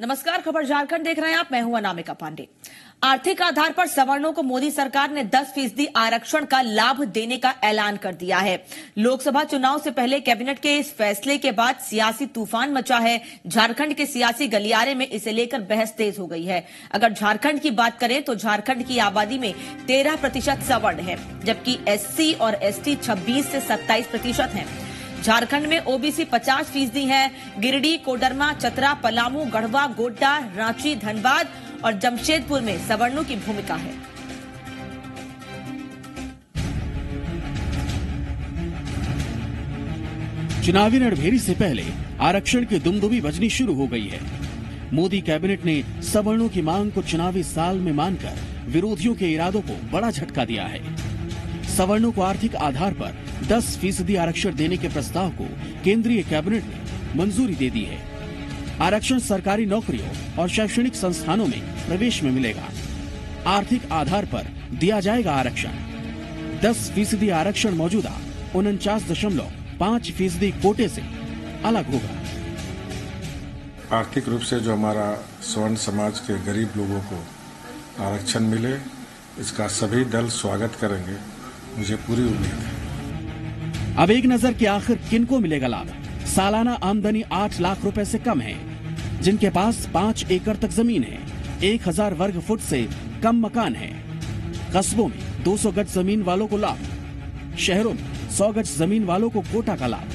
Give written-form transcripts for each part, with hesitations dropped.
नमस्कार, खबर झारखंड देख रहे हैं आप। मैं हूं अनामिका पांडे। आर्थिक आधार पर सवर्णों को मोदी सरकार ने 10% आरक्षण का लाभ देने का ऐलान कर दिया है। लोकसभा चुनाव से पहले कैबिनेट के इस फैसले के बाद सियासी तूफान मचा है। झारखंड के सियासी गलियारे में इसे लेकर बहस तेज हो गई है। अगर झारखंड की बात करें तो झारखंड की आबादी में 13% सवर्ण है, जबकि एससी और एसटी 26 से 27% हैं। झारखंड में ओबीसी 50% है। गिरिडीह, कोडरमा, चतरा, पलामू, गढ़वा, गोड्डा, रांची, धनबाद और जमशेदपुर में सवर्णों की भूमिका है। चुनावी रणभेरी से पहले आरक्षण की दुमदुमी बजनी शुरू हो गई है। मोदी कैबिनेट ने सवर्णों की मांग को चुनावी साल में मानकर विरोधियों के इरादों को बड़ा झटका दिया है। सवर्णों को आर्थिक आधार पर 10% आरक्षण देने के प्रस्ताव को केंद्रीय कैबिनेट ने मंजूरी दे दी है। आरक्षण सरकारी नौकरियों और शैक्षणिक संस्थानों में प्रवेश में मिलेगा। आर्थिक आधार पर दिया जाएगा आरक्षण। 10% आरक्षण मौजूदा 49.5% कोटे से अलग होगा। आर्थिक रूप से जो हमारा स्वर्ण समाज के गरीब लोगों को आरक्षण मिले, इसका सभी दल स्वागत करेंगे, मुझे पूरी उम्मीद है। अब एक नजर कि आखिर किनको मिलेगा लाभ। सालाना आमदनी 8 लाख रुपए से कम है, जिनके पास 5 एकड़ तक जमीन है, 1000 वर्ग फुट से कम मकान है। कस्बों में 200 गज जमीन वालों को लाभ, शहरों में 100 गज जमीन वालों को कोटा का लाभ।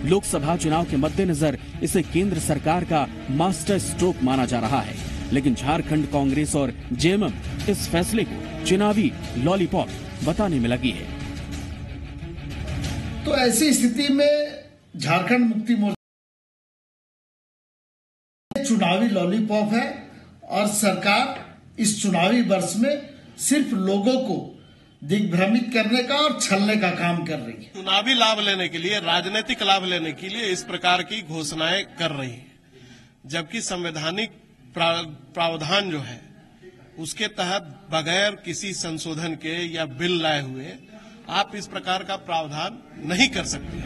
लोकसभा चुनाव के मद्देनजर इसे केंद्र सरकार का मास्टर स्ट्रोक माना जा रहा है, लेकिन झारखंड कांग्रेस और जेएमएम इस फैसले को चुनावी लॉलीपॉप बताने में लगी है। तो ऐसी स्थिति में झारखंड मुक्ति मोर्चा चुनावी लॉलीपॉप है और सरकार इस चुनावी वर्ष में सिर्फ लोगों को दिग्भ्रमित करने का और छलने का काम कर रही है। चुनावी लाभ लेने के लिए, राजनीतिक लाभ लेने के लिए इस प्रकार की घोषणाएं कर रही है, जबकि संवैधानिक प्रावधान जो है उसके तहत बगैर किसी संशोधन के या बिल लाए हुए आप इस प्रकार का प्रावधान नहीं कर सकते।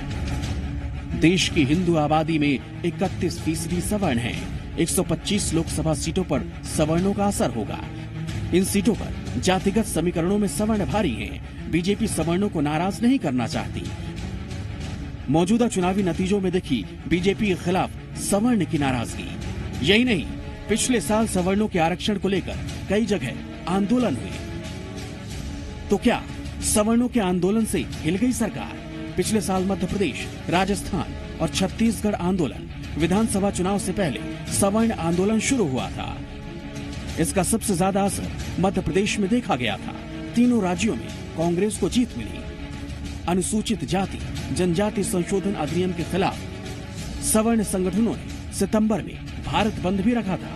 देश की हिंदू आबादी में 31% सवर्ण है। 125 लोकसभा सीटों पर सवर्णों का असर होगा। इन सीटों पर जातिगत समीकरणों में सवर्ण भारी हैं। बीजेपी सवर्णों को नाराज नहीं करना चाहती। मौजूदा चुनावी नतीजों में दिखी बीजेपी के खिलाफ सवर्ण की नाराजगी। यही नहीं, पिछले साल सवर्णों के आरक्षण को लेकर कई जगह आंदोलन हुए। तो क्या सवर्णों के आंदोलन से हिल गई सरकार? पिछले साल मध्य प्रदेश, राजस्थान और छत्तीसगढ़ आंदोलन, विधानसभा चुनाव से पहले सवर्ण आंदोलन शुरू हुआ था। इसका सबसे ज्यादा असर मध्य प्रदेश में देखा गया था। तीनों राज्यों में कांग्रेस को जीत मिली। अनुसूचित जाति जनजाति संशोधन अधिनियम के खिलाफ सवर्ण संगठनों ने सितंबर में भारत बंद भी रखा था।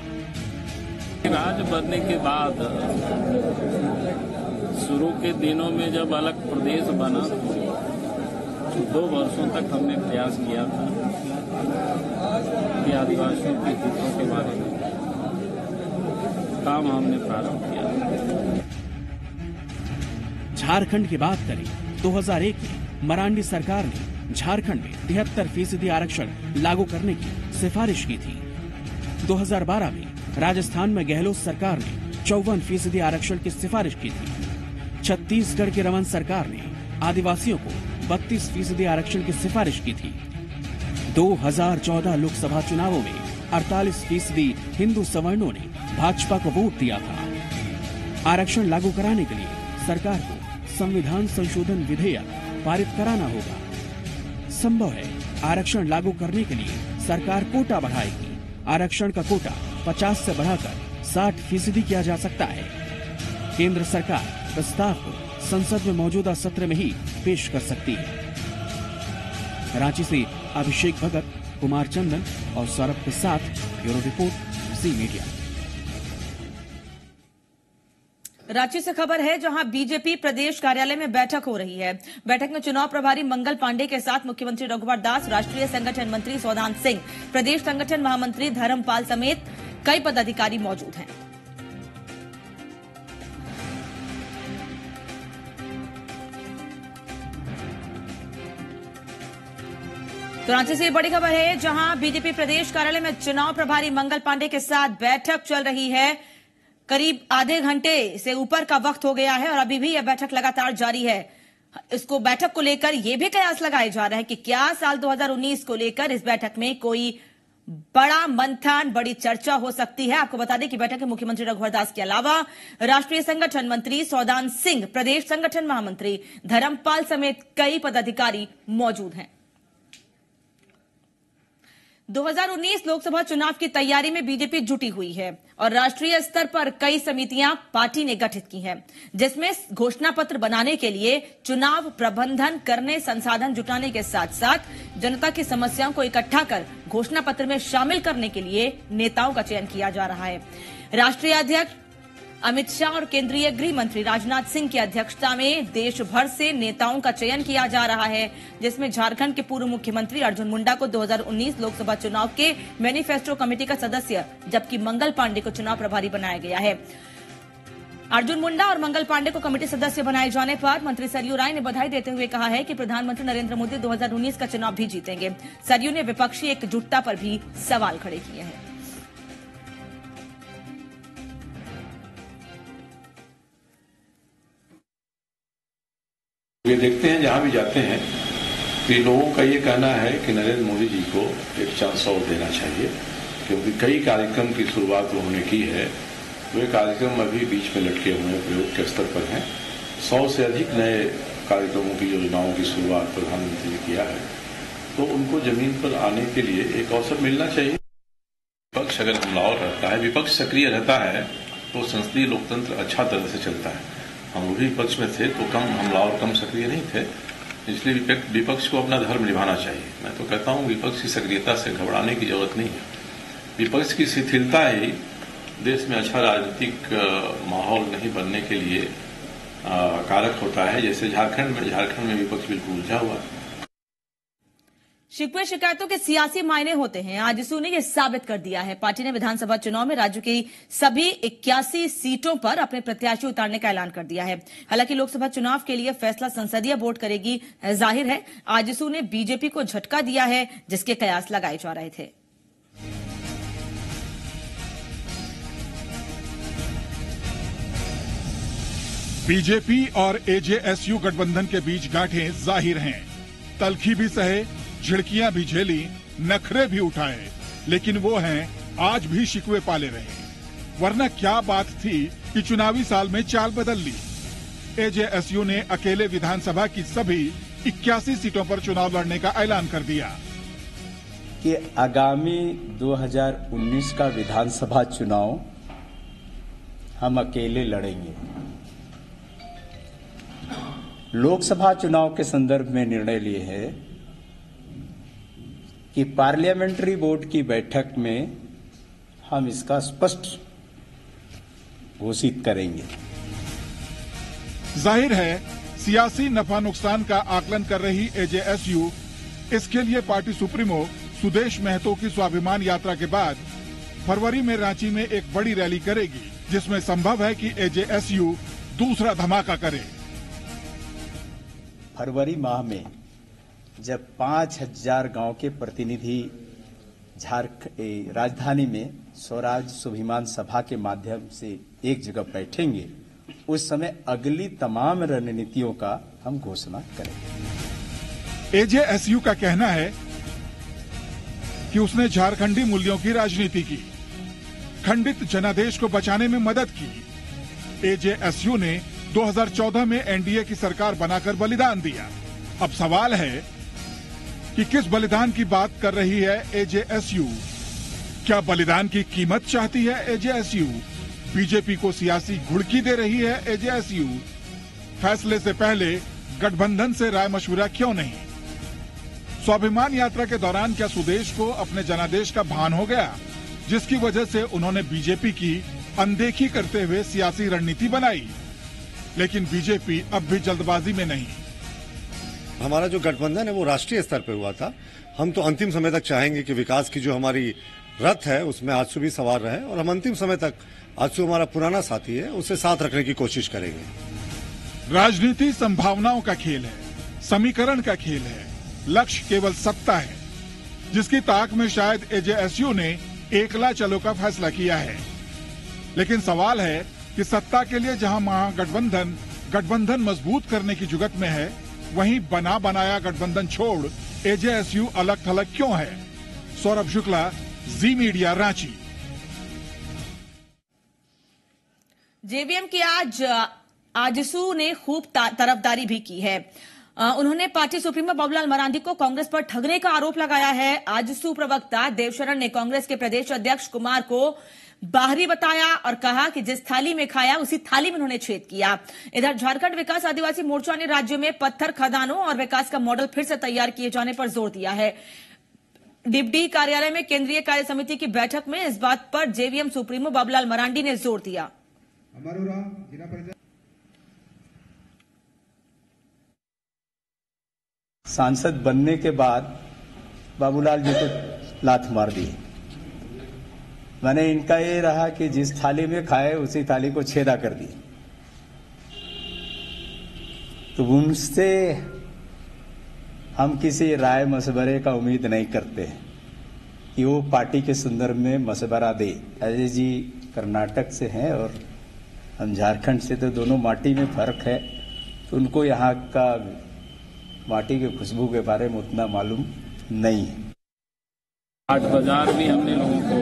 राज्य बनने के बाद शुरू के दिनों में जब अलग प्रदेश बना तो 2 वर्षों तक हमने प्रयास किया था कि आदिवासियों के हितों के बारे में काम हमने प्रारंभ किया। झारखंड की बात करें, 2001 में मरांडी सरकार ने झारखंड में 73% आरक्षण लागू करने की सिफारिश की थी। 2012 में राजस्थान में गहलोत सरकार ने 54% आरक्षण की सिफारिश की थी। छत्तीसगढ़ की रमन सरकार ने आदिवासियों को 32% आरक्षण की सिफारिश की थी। 2014 लोकसभा चुनावों में 48% हिंदू सवर्णों ने भाजपा को वोट दिया था। आरक्षण लागू कराने के लिए सरकार को संविधान संशोधन विधेयक पारित कराना होगा। संभव है आरक्षण लागू करने के लिए सरकार कोटा बढ़ाएगी। आरक्षण का कोटा 50 से बढ़ाकर 60% किया जा सकता है। केंद्र सरकार प्रस्ताव को संसद में मौजूदा सत्र में ही पेश कर सकती है। रांची से अभिषेक भगत, कुमार चंदन और सौरभ के साथ ब्यूरो रिपोर्ट, जी मीडिया। रांची से खबर है, जहां बीजेपी प्रदेश कार्यालय में बैठक हो रही है। बैठक में चुनाव प्रभारी मंगल पांडे के साथ मुख्यमंत्री रघुवर दास, राष्ट्रीय संगठन मंत्री सौदान सिंह, प्रदेश संगठन महामंत्री धर्मपाल समेत कई पदाधिकारी मौजूद हैं। तो रांची से बड़ी खबर है, जहां बीजेपी प्रदेश कार्यालय में चुनाव प्रभारी मंगल पांडे के साथ बैठक चल रही है। करीब आधे घंटे से ऊपर का वक्त हो गया है और अभी भी यह बैठक लगातार जारी है। इसको बैठक को लेकर यह भी कयास लगाए जा रहे हैं कि क्या साल 2019 को लेकर इस बैठक में कोई बड़ा मंथन, बड़ी चर्चा हो सकती है। आपको बता दें कि बैठक में मुख्यमंत्री रघुवर दास के अलावा राष्ट्रीय संगठन मंत्री सौदान सिंह, प्रदेश संगठन महामंत्री धर्मपाल समेत कई पदाधिकारी मौजूद हैं। 2019 लोकसभा चुनाव की तैयारी में बीजेपी जुटी हुई है और राष्ट्रीय स्तर पर कई समितियां पार्टी ने गठित की हैं, जिसमें घोषणा पत्र बनाने के लिए चुनाव प्रबंधन करने, संसाधन जुटाने के साथ साथ जनता की समस्याओं को इकट्ठा कर घोषणा पत्र में शामिल करने के लिए नेताओं का चयन किया जा रहा है। राष्ट्रीय अध्यक्ष अमित शाह और केंद्रीय गृह मंत्री राजनाथ सिंह की अध्यक्षता में देश भर से नेताओं का चयन किया जा रहा है, जिसमें झारखंड के पूर्व मुख्यमंत्री अर्जुन मुंडा को 2019 लोकसभा चुनाव के मैनिफेस्टो कमेटी का सदस्य, जबकि मंगल पांडे को चुनाव प्रभारी बनाया गया है। अर्जुन मुंडा और मंगल पांडे को कमेटी सदस्य बनाए जाने पर मंत्री सरयू राय ने बधाई देते हुए कहा है कि प्रधानमंत्री नरेंद्र मोदी 2019 का चुनाव भी जीतेंगे। सरयू ने विपक्षी एकजुटता पर भी सवाल खड़े किए हैं। ये देखते हैं जहां भी जाते हैं कि लोगों का ये कहना है कि नरेंद्र मोदी जी को एक चांस और देना चाहिए, क्योंकि कई कार्यक्रम की शुरुआत उन्होंने की है। वे कार्यक्रम अभी बीच में लटके हुए हैं, प्रयोग के स्तर पर हैं। 100 से अधिक नए कार्यक्रमों की योजनाओं की शुरुआत प्रधानमंत्री ने किया है, तो उनको जमीन पर आने के लिए एक अवसर मिलना चाहिए। विपक्ष अगर हमलावर रहता है, विपक्ष सक्रिय रहता है, तो संसदीय लोकतंत्र अच्छा तरह से चलता है। हम भी विपक्ष में थे तो कम हमलावर, कम सक्रिय नहीं थे, इसलिए विपक्ष को अपना धर्म निभाना चाहिए। मैं तो कहता हूं विपक्ष की सक्रियता से घबराने की जरूरत नहीं है। विपक्ष की शिथिलता ही देश में अच्छा राजनीतिक माहौल नहीं बनने के लिए कारक होता है। जैसे झारखंड में विपक्ष बिल्कुल उलझा हुआ है। शिकवे शिकायतों के सियासी मायने होते हैं, आजसू ने यह साबित कर दिया है। पार्टी ने विधानसभा चुनाव में राज्य की सभी 81 सीटों पर अपने प्रत्याशी उतारने का ऐलान कर दिया है। हालांकि लोकसभा चुनाव के लिए फैसला संसदीय बोर्ड करेगी, जाहिर है आजसू ने बीजेपी को झटका दिया है, जिसके कयास लगाए जा रहे थे। बीजेपी और एजेएसयू गठबंधन के बीच गांठें जाहिर हैं। तलखी भी सहे, झिड़कियां भी झेली, नखरे भी उठाए, लेकिन वो हैं आज भी शिकवे पाले रहे। वरना क्या बात थी कि चुनावी साल में चाल बदल ली। एजेएसयू ने अकेले विधानसभा की सभी 81 सीटों पर चुनाव लड़ने का ऐलान कर दिया कि आगामी 2019 का विधानसभा चुनाव हम अकेले लड़ेंगे। लोकसभा चुनाव के संदर्भ में निर्णय लिए है कि पार्लियामेंट्री बोर्ड की बैठक में हम इसका स्पष्ट घोषित करेंगे। जाहिर है सियासी नफा नुकसान का आकलन कर रही एजेएसयू इसके लिए पार्टी सुप्रीमो सुदेश महतो की स्वाभिमान यात्रा के बाद फरवरी में रांची में एक बड़ी रैली करेगी, जिसमें संभव है कि एजेएसयू दूसरा धमाका करे। फरवरी माह में जब 5000 गांव के प्रतिनिधि राजधानी में स्वराज स्वाभिमान सभा के माध्यम से एक जगह बैठेंगे, उस समय अगली तमाम रणनीतियों का हम घोषणा करेंगे। एजेएसयू का कहना है कि उसने झारखंडी मूल्यों की राजनीति की, खंडित जनादेश को बचाने में मदद की। एजेएसयू ने 2014 में एनडीए की सरकार बनाकर बलिदान दिया। अब सवाल है कि किस बलिदान की बात कर रही है एजेएसयू? क्या बलिदान की कीमत चाहती है एजेएसयू? बीजेपी को सियासी घुड़की दे रही है एजेएसयू? फैसले से पहले गठबंधन से राय मशविरा क्यों नहीं? स्वाभिमान यात्रा के दौरान क्या सुदेश को अपने जनादेश का भान हो गया, जिसकी वजह से उन्होंने बीजेपी की अनदेखी करते हुए सियासी रणनीति बनाई? लेकिन बीजेपी अब भी जल्दबाजी में नहीं। हमारा जो गठबंधन है वो राष्ट्रीय स्तर पर हुआ था। हम तो अंतिम समय तक चाहेंगे कि विकास की जो हमारी रथ है उसमें आजसू भी सवार रहे, और हम अंतिम समय तक आजसू हमारा पुराना साथी है, उसे साथ रखने की कोशिश करेंगे। राजनीति संभावनाओं का खेल है, समीकरण का खेल है। लक्ष्य केवल सत्ता है, जिसकी ताक में शायद एजेएसयू ने एकला चलो का फैसला किया है। लेकिन सवाल है कि सत्ता के लिए जहां गठबंधन मजबूत करने की जुगत में है, वहीं बना बनाया गठबंधन छोड़ एजेएसयू अलग थलग क्यों है? सौरभ शुक्ला, जी मीडिया, रांची। जेवीएम की आज आजसू ने खूब तरफदारी भी की है। उन्होंने पार्टी सुप्रीमो बाबूलाल मरांडी को कांग्रेस पर ठगने का आरोप लगाया है। आजसू प्रवक्ता देवशरण ने कांग्रेस के प्रदेश अध्यक्ष कुमार को बाहरी बताया और कहा कि जिस थाली में खाया उसी थाली में उन्होंने छेद किया। इधर झारखंड विकास आदिवासी मोर्चा ने राज्य में पत्थर खदानों और विकास का मॉडल फिर से तैयार किए जाने पर जोर दिया है। डिप्टी कार्यालय में केंद्रीय कार्य समिति की बैठक में इस बात पर जेवीएम सुप्रीमो बाबूलाल मरांडी ने जोर दिया। सांसद बनने के बाद बाबूलाल जी को लात मार दी। मैंने इनका ये रहा कि जिस थाली में खाए उसी थाली को छेदा कर दी। तो उनसे हम किसी राय मशवरे का उम्मीद नहीं करते कि वो पार्टी के संदर्भ में मशवरा दे। अजय जी कर्नाटक से हैं और हम झारखंड से, तो दोनों माटी में फर्क है, तो उनको यहाँ का माटी की खुशबू के बारे में उतना मालूम नहीं है। हाट बाजार भी हमने लोगों को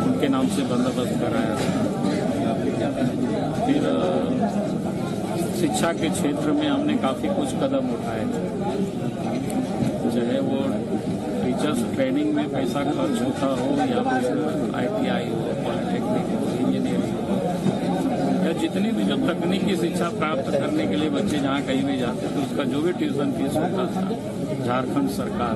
उनके नाम से बंदोबस्त कराया। फिर शिक्षा के क्षेत्र में हमने काफी कुछ कदम उठाए, चाहे वो टीचर्स ट्रेनिंग में पैसा खर्च होता हो या फिर ITI हो, पॉलिटेक्निक हो, इंजीनियरिंग हो, या जितनी भी जो तकनीकी शिक्षा प्राप्त करने के लिए बच्चे जहाँ कहीं भी जाते तो उसका जो भी ट्यूशन फीस होता था झारखंड सरकार।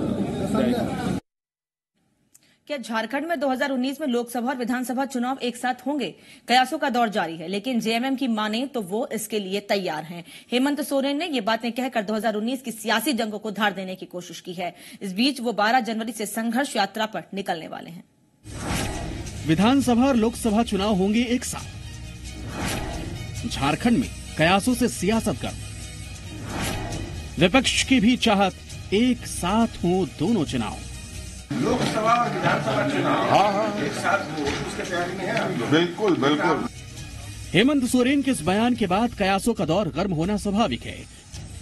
क्या झारखंड में 2019 में लोकसभा और विधानसभा चुनाव एक साथ होंगे? कयासों का दौर जारी है, लेकिन जेएमएम की माने तो वो इसके लिए तैयार हैं। हेमंत सोरेन ने ये बातें कहकर 2019 की सियासी जंगों को धार देने की कोशिश की है। इस बीच वो 12 जनवरी से संघर्ष यात्रा पर निकलने वाले हैं। विधानसभा और लोकसभा चुनाव होंगे एक साथ। झारखंड में कयासों से सियासत कर, विपक्ष की भी चाहत एक साथ हो दोनों चुनाव। लोकसभा और विधानसभा चुनाव एक साथ हो, उसकी तैयारी में है। बिल्कुल बिल्कुल। हेमंत सोरेन के इस बयान के बाद कयासों का दौर गर्म होना स्वाभाविक है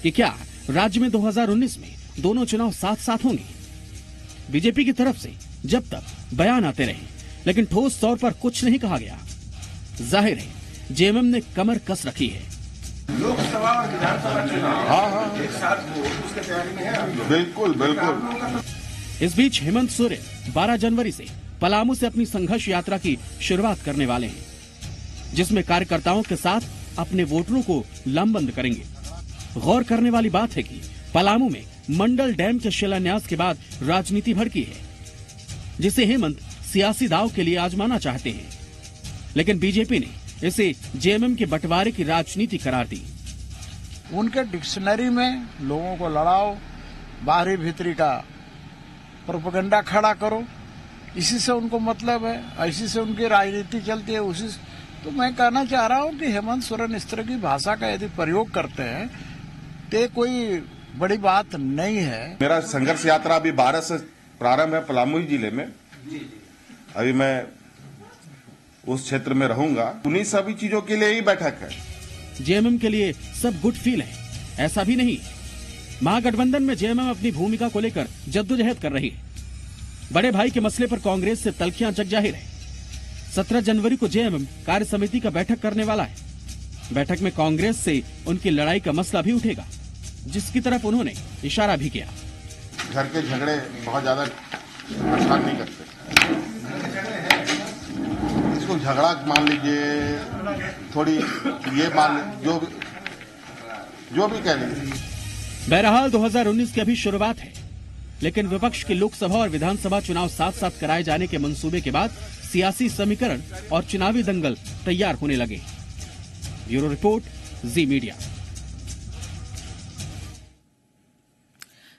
कि क्या राज्य में 2019 में दोनों चुनाव साथ साथ होंगे। बीजेपी की तरफ से जब तक बयान आते रहे, लेकिन ठोस तौर पर कुछ नहीं कहा गया। जाहिर है जेएमएम ने कमर कस रखी है। लोकसभा और विधानसभा चुनाव एक साथ हो, उसकी तैयारी में है। बिल्कुल बिल्कुल। इस बीच हेमंत सोरेन 12 जनवरी से पलामू से अपनी संघर्ष यात्रा की शुरुआत करने वाले हैं, जिसमें कार्यकर्ताओं के साथ अपने वोटरों को लामबंद करेंगे। गौर करने वाली बात है कि पलामू में मंडल डैम के शिलान्यास के बाद राजनीति भड़की है, जिसे हेमंत सियासी दांव के लिए आजमाना चाहते हैं, लेकिन बीजेपी ने इसे जेएमएम के बंटवारे की राजनीति करार दी। उनके डिक्शनरी में लोगों को लड़ाओ, बाहरी भीतरी का प्रोपेगेंडा खड़ा करो, इसी से उनको मतलब है, इसी से उनकी राजनीति चलती है। उसी तो मैं कहना चाह रहा हूं कि हेमंत सोरेन इस तरह की भाषा का यदि प्रयोग करते हैं तो कोई बड़ी बात नहीं है। मेरा संघर्ष यात्रा अभी 12 से प्रारंभ है पलामू जिले में। अभी मैं उस क्षेत्र में रहूंगा। उन्हीं सभी चीजों के लिए ही बैठक है। जेएमएम के लिए सब गुड फील है, ऐसा भी नहीं। महागठबंधन में जेएमएम अपनी भूमिका को लेकर जद्दोजहद कर रही है। बड़े भाई के मसले पर कांग्रेस से तल्खियां जग जाहिर है। 17 जनवरी को जेएमएम कार्य समिति का बैठक करने वाला है। बैठक में कांग्रेस से उनकी लड़ाई का मसला भी उठेगा, जिसकी तरफ उन्होंने इशारा भी किया। घर के झगड़े बहुत ज्यादा परेशान नहीं करते, इसको झगड़ा मान लीजिए, थोड़ी ये मान जो भी कह लीजिए। बहरहाल 2019 की अभी शुरुआत है, लेकिन विपक्ष के लोकसभा और विधानसभा चुनाव साथ साथ कराए जाने के मंसूबे के बाद सियासी समीकरण और चुनावी दंगल तैयार होने लगे। ब्यूरो रिपोर्ट, जी मीडिया।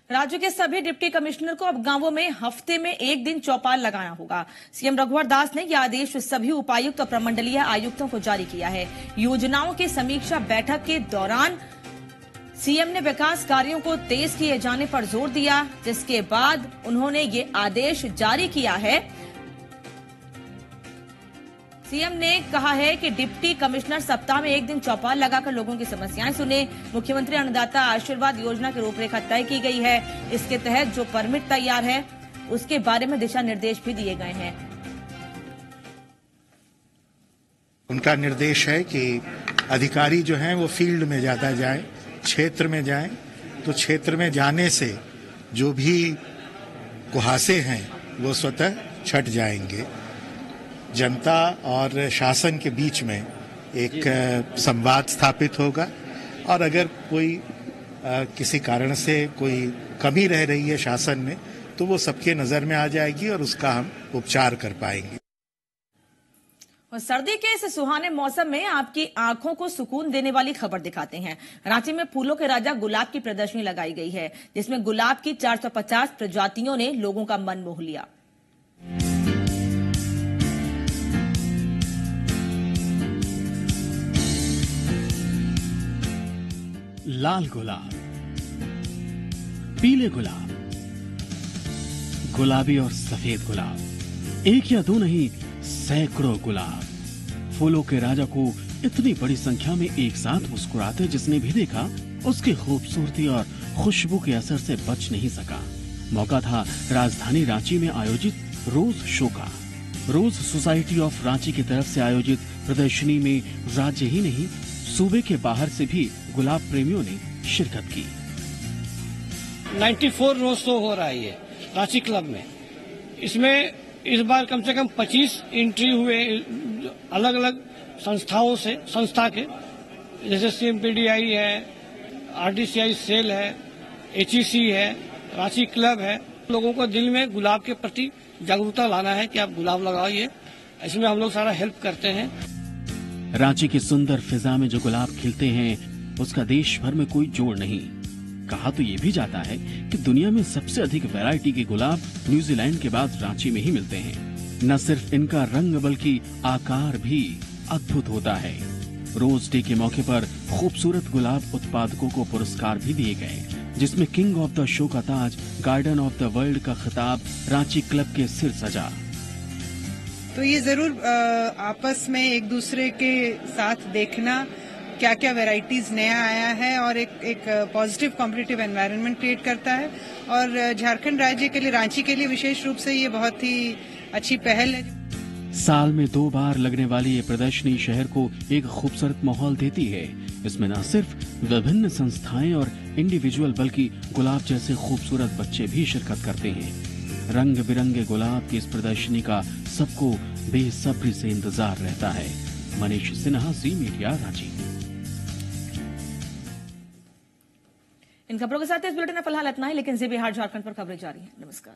राज्य के सभी डिप्टी कमिश्नर को अब गांवों में हफ्ते में एक दिन चौपाल लगाना होगा। सीएम रघुवर दास ने यह आदेश सभी उपायुक्त और प्रमंडलीय आयुक्तों को जारी किया है। योजनाओं की समीक्षा बैठक के दौरान सीएम ने विकास कार्यों को तेज किए जाने पर जोर दिया, जिसके बाद उन्होंने ये आदेश जारी किया है। सीएम ने कहा है कि डिप्टी कमिश्नर सप्ताह में एक दिन चौपाल लगाकर लोगों की समस्याएं सुने। मुख्यमंत्री अन्नदाता आशीर्वाद योजना की रूपरेखा तय की गई है। इसके तहत जो परमिट तैयार है उसके बारे में दिशा निर्देश भी दिए गए हैं। उनका निर्देश है कि अधिकारी जो हैं वो फील्ड में ज्यादा जाएं, क्षेत्र में जाएं, तो क्षेत्र में जाने से जो भी कुहासे हैं वो स्वतः छट जाएंगे। जनता और शासन के बीच में एक संवाद स्थापित होगा और अगर कोई किसी कारण से कोई कमी रह रही है शासन में तो वो सबके नजर में आ जाएगी और उसका हम उपचार कर पाएंगे। और सर्दी के इस सुहाने मौसम में आपकी आंखों को सुकून देने वाली खबर दिखाते हैं। रांची में फूलों के राजा गुलाब की प्रदर्शनी लगाई गई है, जिसमें गुलाब की 450 प्रजातियों ने लोगों का मन मोह लिया। लाल गुलाब, पीले गुलाब, गुलाबी और सफेद गुलाब, एक या दो नहीं सैकड़ों गुलाब। फूलों के राजा को इतनी बड़ी संख्या में एक साथ मुस्कुराते जिसने भी देखा उसकी खूबसूरती और खुशबू के असर से बच नहीं सका। मौका था राजधानी रांची में आयोजित रोज शो का। रोज सोसाइटी ऑफ रांची की तरफ से आयोजित प्रदर्शनी में राज्य ही नहीं सूबे के बाहर से भी गुलाब प्रेमियों ने शिरकत की। 94 रोज शो हो रहा है ये रांची क्लब में। इसमें इस बार कम से कम 25 एंट्री हुए अलग अलग संस्थाओं से, संस्था के, जैसे CMPDI है, RDCI सेल है, HEC है, रांची क्लब है। लोगों को दिल में गुलाब के प्रति जागरूकता लाना है कि आप गुलाब लगाइए। इसमें हम लोग सारा हेल्प करते हैं। रांची की सुंदर फिजा में जो गुलाब खिलते हैं उसका देश भर में कोई जोड़ नहीं। कहा तो ये भी जाता है कि दुनिया में सबसे अधिक वैरायटी के गुलाब न्यूजीलैंड के बाद रांची में ही मिलते हैं। न सिर्फ इनका रंग बल्कि आकार भी अद्भुत होता है। रोज डे के मौके पर खूबसूरत गुलाब उत्पादकों को पुरस्कार भी दिए गए, जिसमें किंग ऑफ द शो का ताज, गार्डन ऑफ द वर्ल्ड का खिताब रांची क्लब के सिर सजा। तो ये जरूर आपस में एक दूसरे के साथ देखना क्या क्या वैरायटीज नया आया है और एक पॉजिटिव कॉम्पिटिटिव एनवायरनमेंट क्रिएट करता है। और झारखंड राज्य के लिए, रांची के लिए विशेष रूप से ये बहुत ही अच्छी पहल है। साल में 2 बार लगने वाली ये प्रदर्शनी शहर को एक खूबसूरत माहौल देती है। इसमें न सिर्फ विभिन्न संस्थाएं और इंडिविजुअल बल्कि गुलाब जैसे खूबसूरत बच्चे भी शिरकत करते हैं। रंग बिरंगे गुलाब की इस प्रदर्शनी का सबको बेसब्री से इंतजार रहता है। मनीष सिन्हा, जी मीडिया, रांची। इन खबरों के साथ इस बुलेटिन में फिलहाल इतना ही, लेकिन जी बिहार झारखंड पर खबरें जारी हैं। नमस्कार।